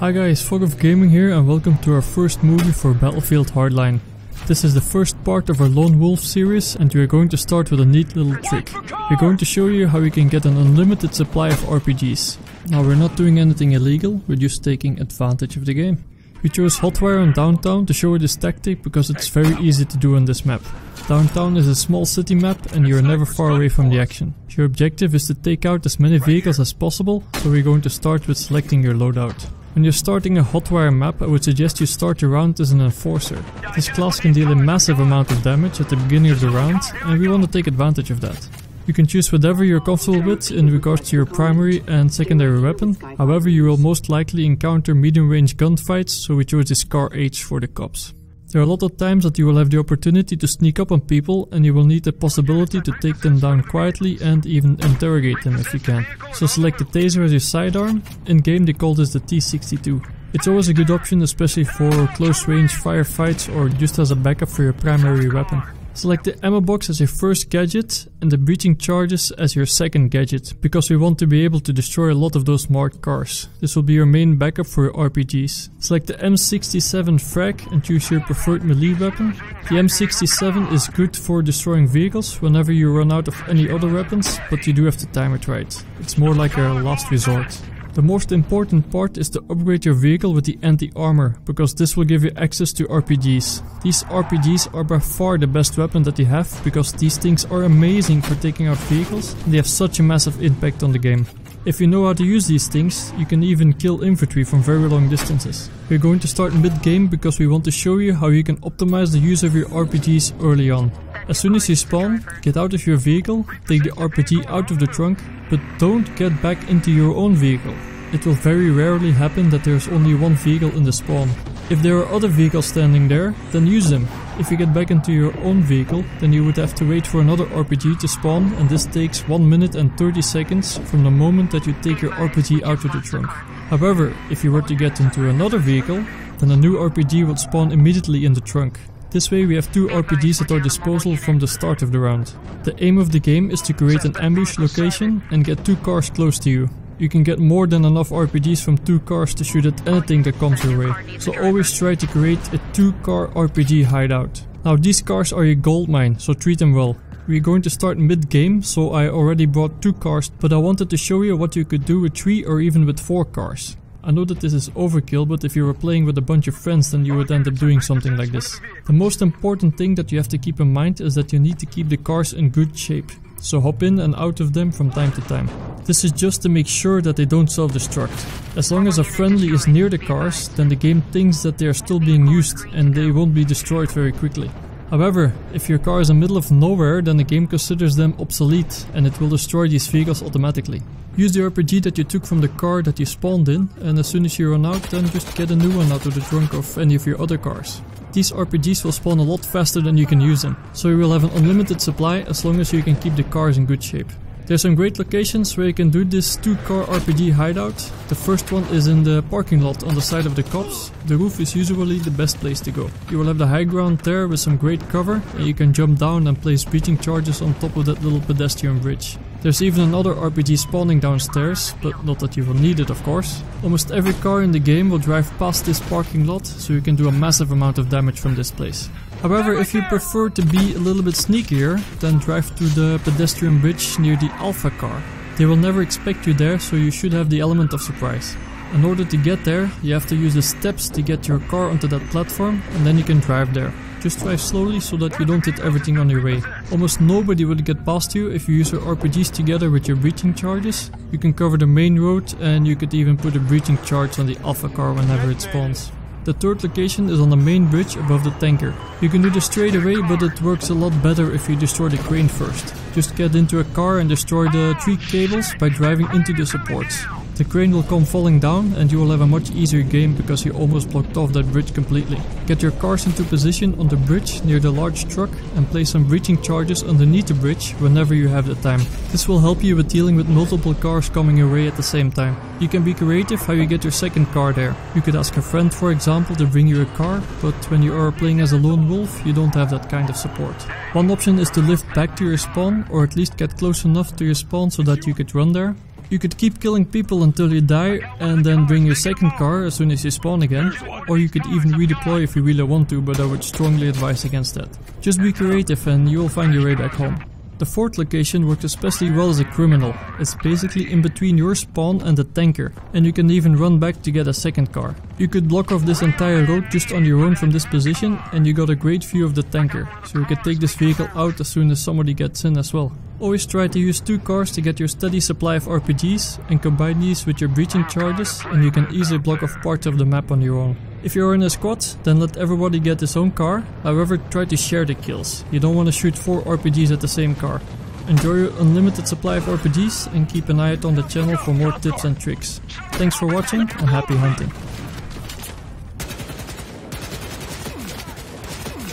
Hi guys, Fog of Gaming here and welcome to our first movie for Battlefield Hardline. This is the first part of our Lone Wolf series and we are going to start with a neat little trick. We're going to show you how you can get an unlimited supply of RPGs. Now we're not doing anything illegal, we're just taking advantage of the game. We chose Hotwire and Downtown to show you this tactic because it's very easy to do on this map. Downtown is a small city map and you are never far away from the action. Your objective is to take out as many vehicles as possible, so we're going to start with selecting your loadout. When you're starting a Hotwire map, I would suggest you start your round as an Enforcer. This class can deal a massive amount of damage at the beginning of the round and we want to take advantage of that. You can choose whatever you're comfortable with in regards to your primary and secondary weapon, however you will most likely encounter medium range gunfights, so we chose this Car H for the cops. There are a lot of times that you will have the opportunity to sneak up on people and you will need the possibility to take them down quietly and even interrogate them if you can. So select the taser as your sidearm. In game they call this the T62. It's always a good option, especially for close range firefights or just as a backup for your primary weapon. Select the ammo box as your first gadget and the breaching charges as your second gadget, because we want to be able to destroy a lot of those marked cars. This will be your main backup for your RPGs. Select the M67 frag and choose your preferred melee weapon. The M67 is good for destroying vehicles whenever you run out of any other weapons, but you do have to time it right. It's more like a last resort. The most important part is to upgrade your vehicle with the anti-armor, because this will give you access to RPGs. These RPGs are by far the best weapon that you have, because these things are amazing for taking out vehicles and they have such a massive impact on the game. If you know how to use these things, you can even kill infantry from very long distances. We're going to start mid-game because we want to show you how you can optimize the use of your RPGs early on. As soon as you spawn, get out of your vehicle, take the RPG out of the trunk, but don't get back into your own vehicle. It will very rarely happen that there's only one vehicle in the spawn. If there are other vehicles standing there, then use them. If you get back into your own vehicle, then you would have to wait for another RPG to spawn, and this takes 1 minute and 30 seconds from the moment that you take your RPG out of the trunk. However, if you were to get into another vehicle, then a new RPG would spawn immediately in the trunk. This way we have 2 RPGs at our disposal from the start of the round. The aim of the game is to create an ambush location and get 2 cars close to you. You can get more than enough RPGs from 2 cars to shoot at anything that comes your way. So always try to create a 2-car RPG hideout. Now these cars are your gold mine, so treat them well. We're going to start mid-game, so I already brought 2 cars, but I wanted to show you what you could do with 3 or even with 4 cars. I know that this is overkill, but if you were playing with a bunch of friends, then you would end up doing something like this. The most important thing that you have to keep in mind is that you need to keep the cars in good shape. So hop in and out of them from time to time. This is just to make sure that they don't self-destruct. As long as a friendly is near the cars, then the game thinks that they are still being used and they won't be destroyed very quickly. However, if your car is in the middle of nowhere, then the game considers them obsolete and it will destroy these vehicles automatically. Use the RPG that you took from the car that you spawned in, and as soon as you run out, then just get a new one out of the trunk of any of your other cars. These RPGs will spawn a lot faster than you can use them, so you will have an unlimited supply as long as you can keep the cars in good shape. There's some great locations where you can do this 2-car RPG hideout. The first one is in the parking lot on the side of the cops. The roof is usually the best place to go. You will have the high ground there with some great cover and you can jump down and place breaching charges on top of that little pedestrian bridge. There's even another RPG spawning downstairs, but not that you will need it of course. Almost every car in the game will drive past this parking lot, so you can do a massive amount of damage from this place. However, if you prefer to be a little bit sneakier, then drive to the pedestrian bridge near the Alpha car. They will never expect you there, so you should have the element of surprise. In order to get there, you have to use the steps to get your car onto that platform, and then you can drive there. Just drive slowly so that you don't hit everything on your way. Almost nobody will get past you if you use your RPGs together with your breaching charges. You can cover the main road and you could even put a breaching charge on the Alpha car whenever it spawns. The third location is on the main bridge above the tanker. You can do this straight away, but it works a lot better if you destroy the crane first. Just get into a car and destroy the 3 cables by driving into the supports. The crane will come falling down and you will have a much easier game because you almost blocked off that bridge completely. Get your cars into position on the bridge near the large truck and place some breaching charges underneath the bridge whenever you have the time. This will help you with dealing with multiple cars coming your way at the same time. You can be creative how you get your second car there. You could ask a friend, for example, to bring you a car, but when you are playing as a lone wolf, you don't have that kind of support. One option is to lift back to your spawn, or at least get close enough to your spawn so that you could run there. You could keep killing people until you die and then bring your second car as soon as you spawn again, or you could even redeploy if you really want to, but I would strongly advise against that. Just be creative and you will find your way back home. The fourth location worked especially well as a criminal. It's basically in between your spawn and the tanker, and you can even run back to get a second car. You could block off this entire road just on your own from this position and you got a great view of the tanker, so you could take this vehicle out as soon as somebody gets in as well. Always try to use 2 cars to get your steady supply of RPGs and combine these with your breaching charges and you can easily block off parts of the map on your own. If you're in a squad, then let everybody get his own car, however try to share the kills. You don't want to shoot 4 RPGs at the same car. Enjoy your unlimited supply of RPGs and keep an eye out on the channel for more tips and tricks. Thanks for watching and happy hunting.